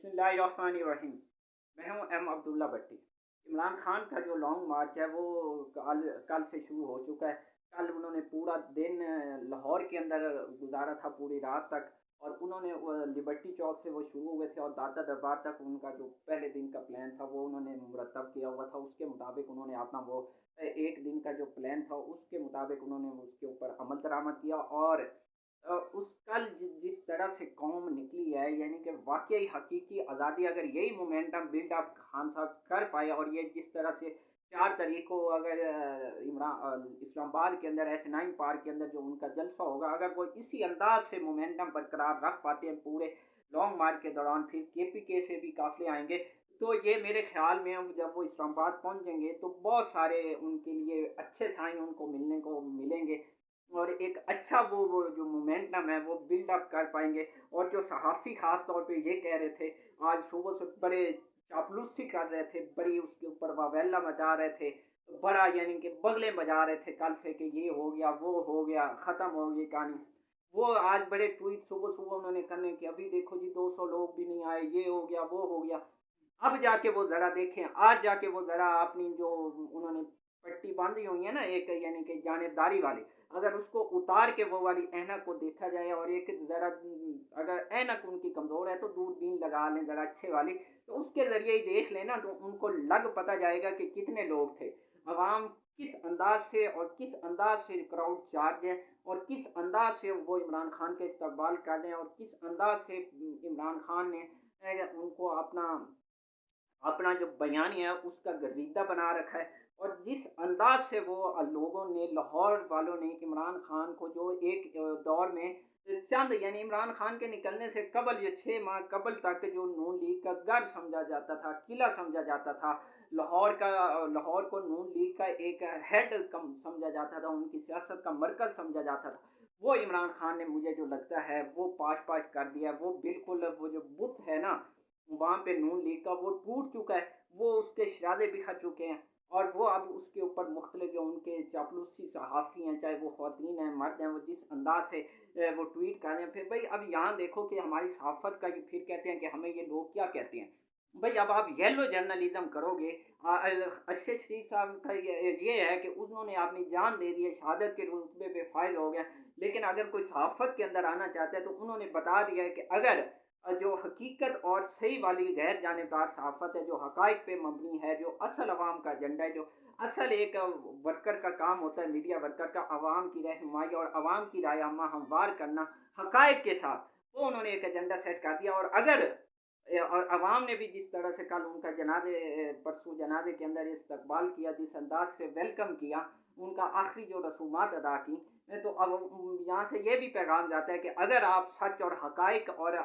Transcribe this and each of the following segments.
बिस्मिल्लाहिर्रहमानिर्रहीम। मैं हूं एम अब्दुल्ला भट्टी। इमरान खान का जो लॉन्ग मार्च है वो कल कल से शुरू हो चुका है। कल उन्होंने पूरा दिन लाहौर के अंदर गुजारा था, पूरी रात तक। और उन्होंने लिबर्टी चौक से वो शुरू हुए थे और दाता दरबार तक उनका जो पहले दिन का प्लान था वो उन्होंने मुरतब किया हुआ था। उसके मुताबिक उन्होंने अपना वो एक दिन का जो प्लान था उसके मुताबिक उन्होंने उसके ऊपर अमल दरामद किया। और उस कल जिस तरह से कौम निकली है, यानी कि वाकई हकीकी आज़ादी, अगर यही मोमेंटम बिल्ड अप खान साहब कर पाए और ये जिस तरह से 4 तारीख को अगर इस्लामाबाद के अंदर H9 पार्क के अंदर जो उनका जलसा होगा, अगर वो इसी अंदाज से मोमेंटम बरकरार रख पाते हैं पूरे लॉन्ग मार्च के दौरान, फिर KPK से भी काफिले आएंगे। तो ये मेरे ख्याल में हम जब वो इस्लामाबाद पहुंचेंगे तो बहुत सारे उनके लिए अच्छे साइन उनको मिलने को मिलेंगे और एक अच्छा वो जो मोमेंटम है वो बिल्ड अप कर पाएंगे। और जो सहाफ़ी ख़ास तौर पे ये कह रहे थे, आज सुबह से बड़े चापलूसी कर रहे थे, बड़ी उसके ऊपर वावेला मचा रहे थे, बड़ा यानी कि बगले बजा रहे थे कल से कि ये हो गया, वो हो गया, ख़त्म हो गई कहानी। वो आज बड़े ट्वीट सुबह-सुबह उन्होंने करने कि अभी देखो जी 200 लोग भी नहीं आए, ये हो गया, वो हो गया। अब जाके वो ज़रा देखें, आज जाके वो ज़रा अपनी जो उन्होंने पट्टी बाँधी हुई है ना एक, यानी कि जानिबदारी वाली, अगर उसको उतार के वो वाली ऐनक को देखा जाए और एक ज़रा अगर ऐनक उनकी कमज़ोर है तो दूरबीन लगा लें ज़रा अच्छे वाली, तो उसके ज़रिए ही देख लें ना तो उनको लग पता जाएगा कि कितने लोग थे। अवाम किस अंदाज़ से और किस अंदाज़ से क्राउड चार्ज है और किस अंदाज़ से वो इमरान खान का इस्तकबाल कर रहे हैं और किस अंदाज़ से इमरान खान ने उनको अपना अपना जो बयानिया है उसका गर्विदा बना रखा है। और जिस अंदाज से वो लोगों ने, लाहौर वालों ने इमरान खान को जो एक दौर में चंद, यानी इमरान खान के निकलने से कबल ये 6 माह कबल तक जो नून लीग का गढ़ समझा जाता था, किला समझा जाता था, लाहौर का, लाहौर को नून लीग का एक हेड कम समझा जाता था, उनकी सियासत का मरकज समझा जाता था, वो इमरान खान ने मुझे जो लगता है वो पाश पाश कर दिया। वो बिल्कुल वो जो बुत है ना वहाँ पे नून लीग का वो टूट चुका है, वो उसके शराजे बिखर चुके हैं। और वो अब उसके ऊपर मुख्तलिफ जो उनके चापलूसी सहाफ़ी हैं, चाहे वो ख़वातीन हैं, मर्द हैं, वो जिस अंदाज से वो ट्वीट कर रहे हैं। फिर भाई अब यहाँ देखो कि हमारी सहाफ़त का ये फिर कहते हैं कि हमें ये लोग क्या कहते हैं। भाई अब आप येलो जर्नलिज्म करोगे, अरशद शरीफ साहब का ये है कि उन्होंने अपनी जान दे दी है, शहादत के रुतबे पे फायज हो गया। लेकिन अगर कोई सहाफ़त के अंदर आना चाहता है तो उन्होंने बता दिया है कि अगर जो हकीकत और सही वाली गैर जानिबदार सहाफ़त है, जो हकाइक पे मबनी है, जो असल अवाम का एजेंडा है, जो असल एक वर्कर का काम होता है, मीडिया वर्कर का अवाम की रहनुमाई और अवाम की राय आमा हमवार करना हकाइक के साथ, वो उन्होंने एक एजेंडा सेट कर दिया। और अगर और अवाम ने भी जिस तरह से कल उनका जनाजे, परसों जनाजे के अंदर इस्तकबाल किया, जिस अंदाज से वेलकम किया, उनका आखिरी जो रसूमात अदा की, तो अब यहाँ से ये भी पैगाम जाता है कि अगर आप सच और हकाइक और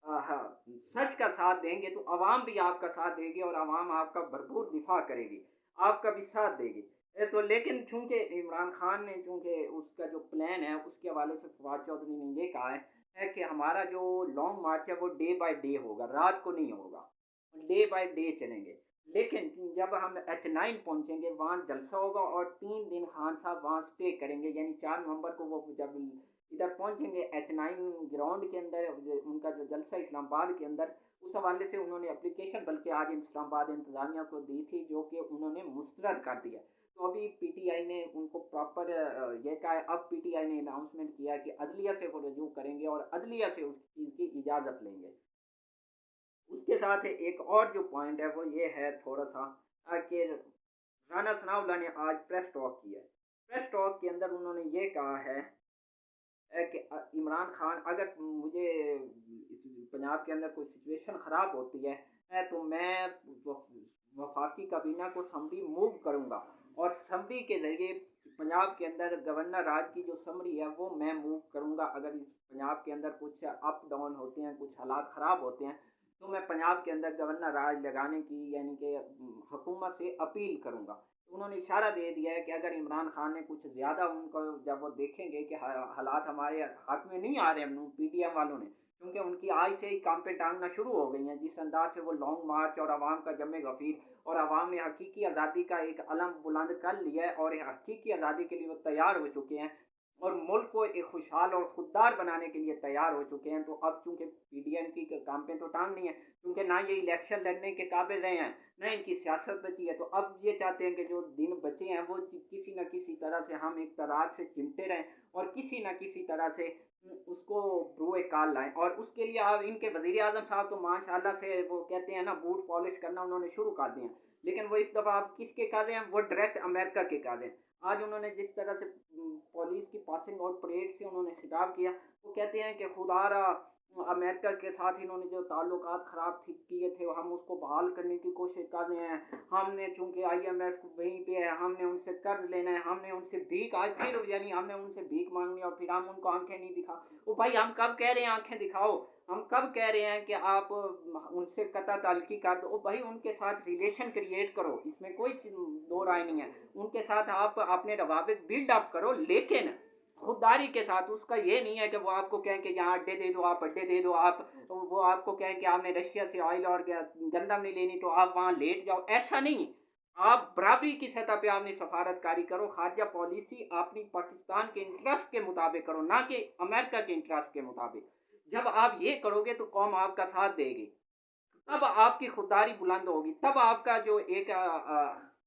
सच का साथ देंगे तो अवाम भी आपका साथ देगी और अवाम आपका भरपूर दिफा करेगी, आपका भी साथ देगी। तो लेकिन चूंकि इमरान खान ने, चूंकि उसका जो प्लान है उसके हवाले से फवाद चौधरी ने ये कहा है कि हमारा जो लॉन्ग मार्च है वो डे बाय डे होगा, रात को नहीं होगा, डे बाय डे चलेंगे। लेकिन जब हम H9 पहुंचेंगे वहाँ जलसा होगा और 3 दिन खान साहब वहाँ स्टे करेंगे, यानी 4 नवंबर को वो जब इधर पहुंचेंगे H9 ग्राउंड के अंदर, उनका जो जलसा इस्लामाबाद के अंदर, उस हवाले से उन्होंने एप्लीकेशन बल्कि आज इस्लामाबाद इंतजामिया को दी थी, जो कि उन्होंने मुस्तरद कर दिया। तो अभी PTI ने उनको प्रॉपर ये कहा है, अब PTI ने अनाउंसमेंट किया कि अदलिया से वो रजू करेंगे और अदलिया से उस चीज़ की इजाज़त लेंगे। उसके साथ एक और जो पॉइंट है वो ये है थोड़ा सा कि राना सनाउल्लाह ने आज प्रेस टॉक किया है। प्रेस टॉक के अंदर उन्होंने ये कहा है कि इमरान खान, अगर मुझे पंजाब के अंदर कोई सिचुएशन ख़राब होती है तो मैं वफाकी काबीना को समरी मूव करूंगा और समरी के ज़रिए पंजाब के अंदर गवर्नर राज की जो समरी है वो मैं मूव करूंगा। अगर इस पंजाब के अंदर कुछ अप डाउन होते हैं, कुछ हालात ख़राब होते हैं, तो मैं पंजाब के अंदर गवर्नर राज लगाने की, यानी कि हुकूमत से अपील करूंगा। तो उन्होंने इशारा दे दिया है कि अगर इमरान खान ने कुछ ज़्यादा उनको, जब वो देखेंगे कि हालात हमारे हक में नहीं आ रहे हैं, PTM वालों ने, क्योंकि उनकी आज से ही काम पे टांगना शुरू हो गई हैं, जिस अंदाज से वो लॉन्ग मार्च और आवाम का जमे गफीर और आवाम ने हकीकी आज़ादी का एक अलम बुलंद कर लिया है और हकीकी आज़ादी के लिए वो तैयार हो चुके हैं। और मुल्क को एक खुशहाल और खुददार बनाने के लिए तैयार हो चुके हैं। तो अब चूंकि पीडीएम की काम पे तो टांग नहीं है, क्योंकि ना ये इलेक्शन लड़ने के काबिल रहे हैं, ना इनकी सियासत बची है। तो अब ये चाहते हैं कि जो दिन बचे हैं वो किसी न किसी तरह से हम एक तरार से चिमटे रहें और किसी न किसी तरह से उसको ब्रुए काल लाएं। और उसके लिए अब इनके वजीर आजम साहब तो माशाल्लाह से वो कहते हैं ना, बूट पॉलिश करना उन्होंने शुरू कर दिया। लेकिन वो इस दफ़ा आप किसके कर रहे हैं, वो डायरेक्ट अमेरिका के कर रहे हैं। आज उन्होंने जिस तरह से पुलिस की पासिंग आउट परेड से उन्होंने खिताब किया, वो कहते हैं कि खुदारा अमेरिका के साथ इन्होंने जो ताल्लुकात ख़राब किए थे हम उसको बहाल करने की कोशिश कर रहे हैं। हमने चूंकि आईएमएफ वहीं पे है, हमने उनसे कर्ज लेना है, हमने उनसे भीख, आज फिर यानी हमने उनसे भीख मांगनी और फिर हम उनको आंखें नहीं दिखा। वो भाई हम कब कह रहे हैं आंखें दिखाओ, हम कब कह रहे हैं कि आप उनसे कता ताल्लुकी कर दो। भाई उनके साथ रिलेशन क्रिएट करो, इसमें कोई दो राय नहीं है। उनके साथ आप अपने रवाबित बिल्ड अप करो, लेकिन खुददारी के साथ। उसका ये नहीं है कि वो आपको कहें कि यहाँ अड्डे दे दो, आप अड्डे दे दो, आप तो वो आपको कहें कि आपने रशिया से ऑयल और गंदम नहीं लेनी तो आप वहाँ लेट जाओ, ऐसा नहीं। आप बराबरी की सतह पे आपने सफारतकारी करो, खारजा पॉलिसी अपनी पाकिस्तान के इंटरेस्ट के मुताबिक करो, ना कि अमेरिका के इंटरेस्ट के मुताबिक। जब आप ये करोगे तो कौम आपका साथ देगी, तब आपकी खुददारी बुलंद होगी, तब आपका जो एक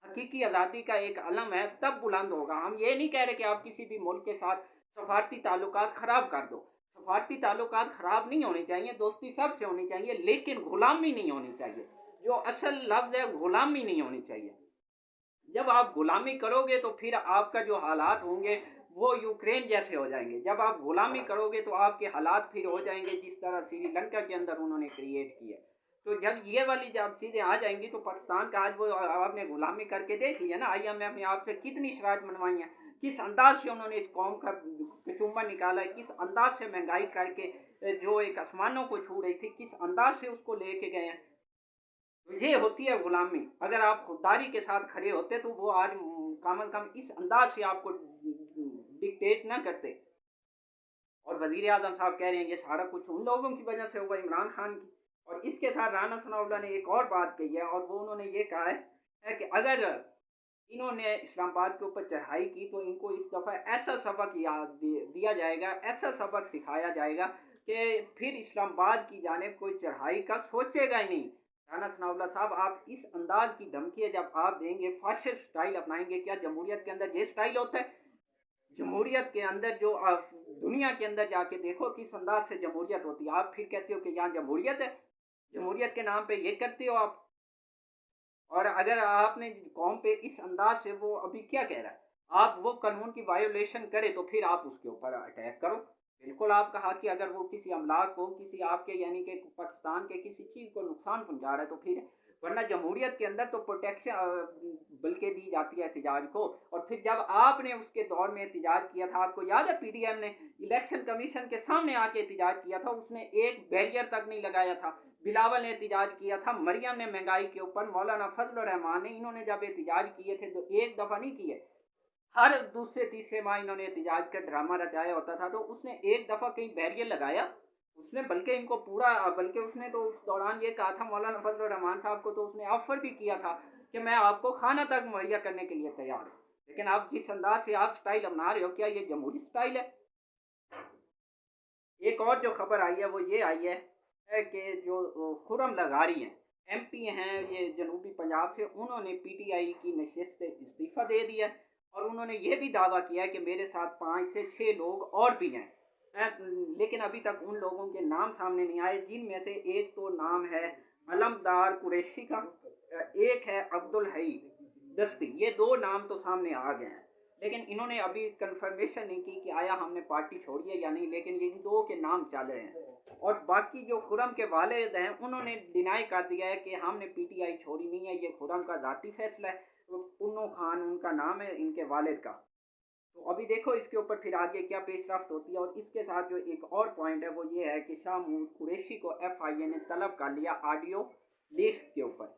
हकीकी आज़ादी का एक अलम है तब बुलंद होगा। हम ये नहीं कह रहे कि आप किसी भी मुल्क के साथ सफारती ताल्लुकात ख़राब कर दो, सफारती ताल्लुकात ख़राब नहीं होने चाहिए, दोस्ती सबसे होनी चाहिए, लेकिन गुलामी नहीं होनी चाहिए। जो असल लफ्ज़ है गुलामी नहीं होनी चाहिए। जब आप गुलामी करोगे तो फिर आपका जो हालात होंगे वो यूक्रेन जैसे हो जाएंगे। जब आप गुलामी करोगे तो आपके हालात फिर हो जाएंगे जिस तरह श्रीलंका के अंदर उन्होंने क्रिएट किया। तो जब ये वाली जब चीज़ें आ जाएंगी तो पाकिस्तान का आज वो आपने गुलामी करके देख लिया ना, आईएमएफ ने आपसे कितनी शरारत मनवाई है, किस अंदाज से उन्होंने इस कौम का कचूमा निकाला है, किस अंदाज से महंगाई करके जो एक आसमानों को छू रही थी किस अंदाज से उसको लेके गए हैं। तो ये होती है गुलामी। अगर आप खुददारी के साथ खड़े होते तो वो आज कम अज कम इस अंदाज से आपको डिक्टेट ना करते। और वजीर आजम साहब कह रहे हैं ये सारा कुछ उन लोगों की वजह से हुआ, इमरान खान की। और इसके साथ राना सनाउल्लाह ने एक और बात कही है, और वो उन्होंने ये कहा है कि अगर इन्होंने इस्लामाबाद के ऊपर चढ़ाई की तो इनको इस दफ़ा ऐसा सबक याद दिया जाएगा, ऐसा सबक सिखाया जाएगा कि फिर इस्लामाबाद की जानिब कोई चढ़ाई का सोचेगा ही नहीं। राना सनाउल्लाह साहब, आप इस अंदाज की धमकी जब आप देंगे, फाशिस्ट स्टाइल अपनाएंगे, क्या जमहूरियत के अंदर ये स्टाइल होता है? जमहूरियत के अंदर जो आप दुनिया के अंदर जाके देखो किस अंदाज से जमहूरियत होती है, आप फिर कहते हो कि यहाँ जमहूरियत है, जमहूरियत के नाम पे ये करते हो आप। और अगर आपने कौम पे इस अंदाज से, वो अभी क्या कह रहा है, आप वो कानून की वायोलेशन करे तो फिर आप उसके ऊपर अटैक करो। बिल्कुल आपका हक कि अगर वो किसी अमलाक को, किसी आपके यानी कि पाकिस्तान के किसी चीज़ को नुकसान पहुंचा रहा है तो फिर, वरना जमहूरियत के अंदर तो प्रोटेक्शन बल्कि दी जाती है एहतजाज को। और फिर जब आपने उसके दौर में एहतजाज किया था, आपको याद है पीडीएम ने इलेक्शन कमीशन के सामने आके एहतजाज किया था, उसने एक बैरियर तक नहीं लगाया था। बिलावल ने एहतजाज किया था, मरियम ने महंगाई के ऊपर, मौलाना फजल रहमान ने, इन्होंने जब एहतजाज किए थे तो एक दफ़ा नहीं किए, हर दूसरे तीसरे माह इन्होंने एहतजाज का ड्रामा रचाया होता था। तो उसने एक दफ़ा कहीं बैरियर लगाया उसने, बल्कि इनको पूरा, बल्कि उसने तो उस दौरान ये कहा था मौलाना फजल रहमान साहब को, तो उसने ऑफर भी किया था कि मैं आपको खाना तक मुहैया करने के लिए तैयार हूँ। लेकिन आप जिस अंदाज से आप स्टाइल अपना रहे हो, क्या ये जमहूरी स्टाइल है? एक और जो खबर आई है वो ये आई है कि जो खुरम लगारी हैं, एमपी हैं ये जनूबी पंजाब से, उन्होंने पीटीआई की नशिस्त से इस्तीफ़ा दे दिया। और उन्होंने ये भी दावा किया है कि मेरे साथ 5 से 6 लोग और भी हैं। लेकिन अभी तक उन लोगों के नाम सामने नहीं आए, जिनमें से एक तो नाम है अलमदार कुरैशी का, एक है अब्दुल हई दस्ती। ये 2 नाम तो सामने आ गए हैं, लेकिन इन्होंने अभी कंफर्मेशन नहीं की कि आया हमने पार्टी छोड़ी है या नहीं, लेकिन ये इन 2 के नाम चल रहे हैं। और बाकी जो खुरम के वालिद हैं उन्होंने डिनाई कर दिया है कि हमने पीटीआई छोड़ी नहीं है, ये खुरम का ज़ाती फैसला है। तो पुन्नो खान उनका नाम है इनके वालिद का। तो अभी देखो इसके ऊपर फिर आगे क्या पेशरफ्त होती है। और इसके साथ जो एक और पॉइंट है वो ये है कि शाह महमूद कुरैशी को एफआईए ने तलब कर लिया ऑडियो लिस्ट के ऊपर।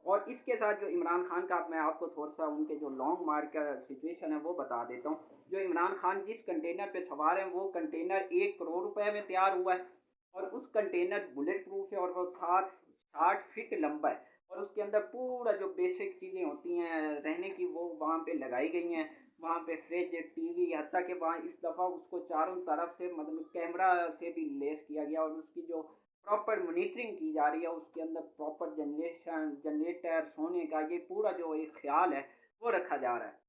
और इसके साथ जो इमरान खान का, मैं आपको थोड़ा सा उनके जो लॉन्ग मार्च का सिचुएशन है वो बता देता हूँ। जो इमरान खान जिस कंटेनर पे सवार हैं वो कंटेनर 1 करोड़ रुपए में तैयार हुआ है, और उस कंटेनर बुलेट प्रूफ है, और वो 60 फीट लंबा है, और उसके अंदर पूरा जो बेसिक चीज़ें होती हैं रहने की वो वहाँ पे लगाई गई हैं। वहाँ पे फ्रिज, टीवी, हत्ता कि वहाँ इस दफ़ा उसको चारों तरफ से मतलब कैमरा से भी लेस किया गया और उसकी जो प्रॉपर मॉनिटरिंग की जा रही है, उसके अंदर प्रॉपर जनरेटर, सोने का ये पूरा जो एक ख़्याल है, वो रखा जा रहा है।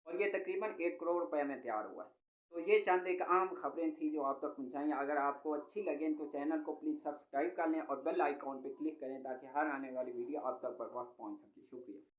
और ये तकरीबन 1 करोड़ रुपए में तैयार हुआ है। तो ये चंद एक आम खबरें थी जो आप तक पहुँचाई। अगर आपको अच्छी लगें तो चैनल को प्लीज़ सब्सक्राइब कर लें और बेल आइकॉन पे क्लिक करें ताकि हर आने वाली वीडियो आप तक बर वक़्त पहुँच सके। शुक्रिया।